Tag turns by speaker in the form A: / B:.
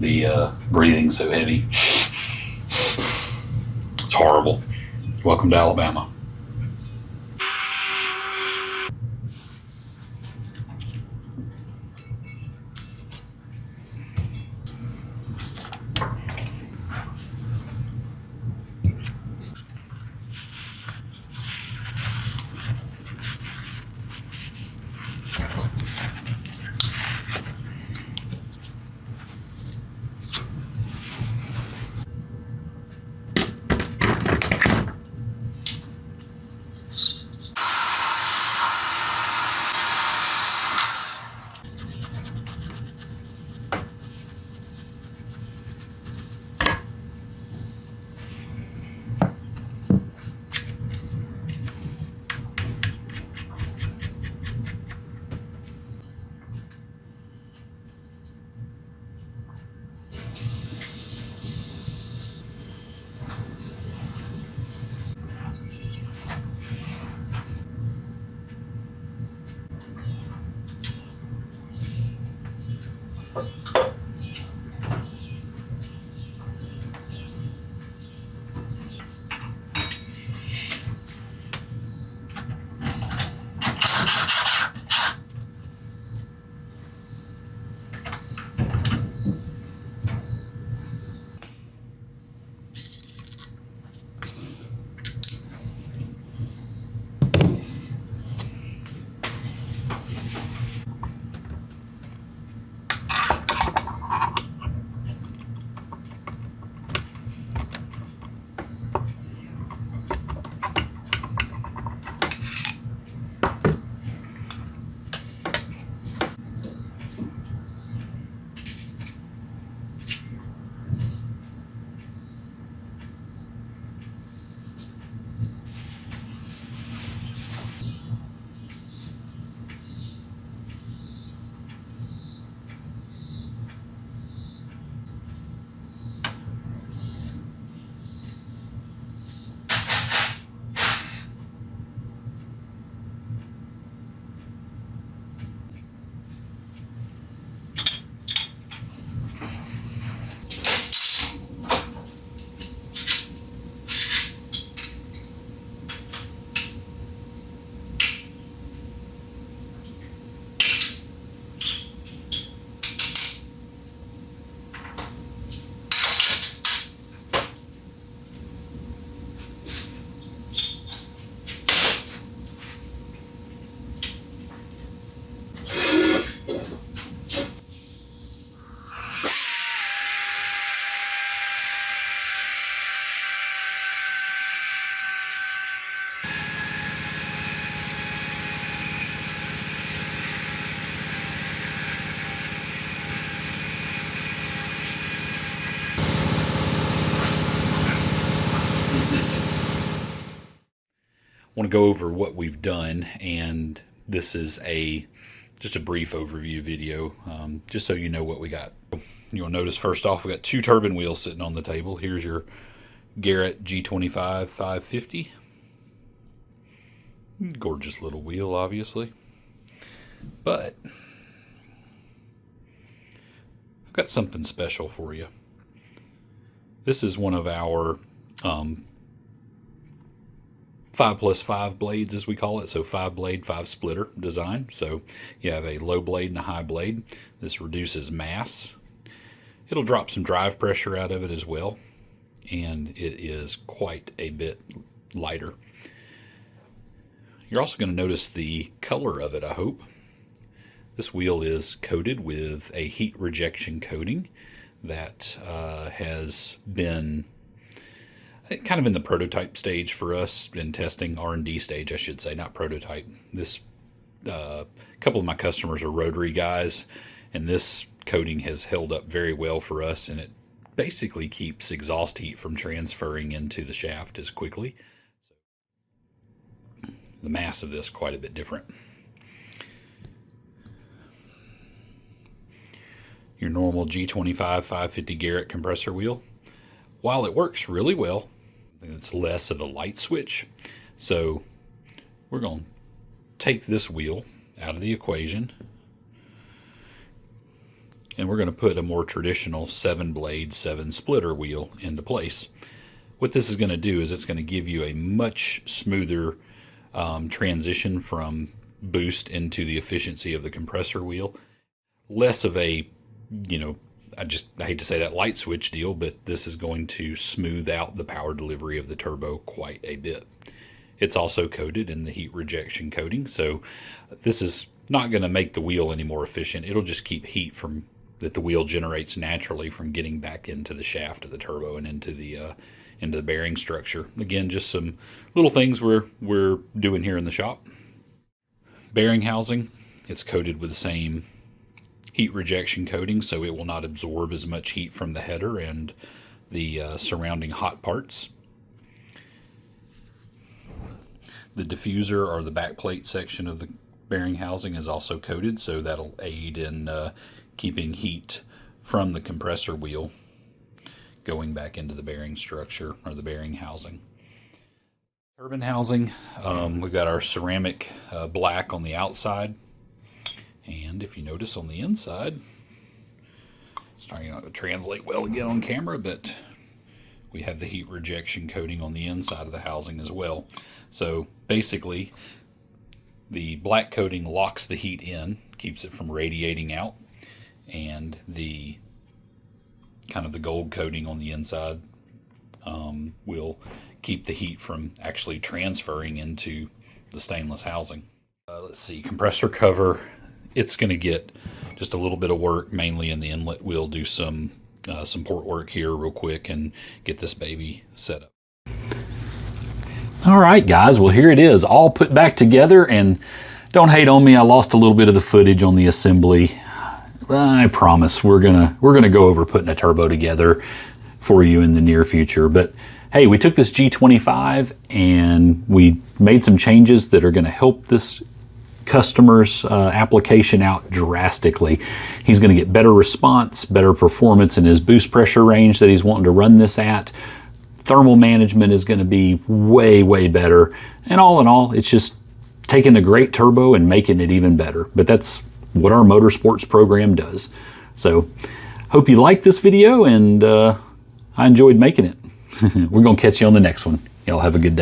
A: The breathing's so heavy. It's horrible. Welcome to Alabama. Want to go over what we've done, and this is just a brief overview video, just so you know what we got. You'll notice first off we got two turbine wheels sitting on the table. Here's your Garrett G25-550. Gorgeous little wheel, obviously. But I've got something special for you. This is one of our 5+5 blades, as we call it. So 5 blade, 5 splitter design. So you have a low blade and a high blade. This reduces mass. It'll drop some drive pressure out of it as well. And it is quite a bit lighter. You're also going to notice the color of it, I hope. This wheel is coated with a heat rejection coating that has been kind of in the prototype stage for us, in testing, R&D stage, I should say, not prototype. This couple of my customers are rotary guys, and this coating has held up very well for us, and it basically keeps exhaust heat from transferring into the shaft as quickly. The mass of this quite a bit different. Your normal G25-550 Garrett compressor wheel, while it works really well, it's less of a light switch. So we're going to take this wheel out of the equation, And we're going to put a more traditional 7-blade, 7-splitter wheel into place. What this is going to do is it's going to give you a much smoother transition from boost into the efficiency of the compressor wheel. Less of a, I hate to say that light switch deal, but this is going to smooth out the power delivery of the turbo quite a bit. It's also coated in the heat rejection coating, so this is not going to make the wheel any more efficient. It'll just keep heat that the wheel generates naturally from getting back into the shaft of the turbo and into the bearing structure. Again, just some little things we're doing here in the shop. Bearing housing, it's coated with the same heat rejection coating, so it will not absorb as much heat from the header and the surrounding hot parts. The diffuser, or the backplate section of the bearing housing, is also coated, so that'll aid in keeping heat from the compressor wheel going back into the bearing structure, or the bearing housing. Turbine housing, we've got our ceramic black on the outside, and if you notice on the inside, it's not going to translate well again on camera, but we have the heat rejection coating on the inside of the housing as well. So basically, the black coating locks the heat in, keeps it from radiating out, and the gold coating on the inside will keep the heat from actually transferring into the stainless housing. Let's see, compressor cover, it's going to get just a little bit of work, mainly in the inlet. We'll do some port work here real quick and get this baby set up. All right, guys, well, here it is, all put back together, and don't hate on me, I lost a little bit of the footage on the assembly. I promise we're gonna go over putting a turbo together for you in the near future. But hey, we took this G25 and we made some changes that are going to help this customer's application out drastically. He's going to get better response, better performance in his boost pressure range that he's wanting to run this at. Thermal management is going to be way better. And all in all, it's just taking a great turbo and making it even better. But that's what our motorsports program does. So hope you liked this video, and I enjoyed making it. We're going to catch you on the next one. Y'all have a good day.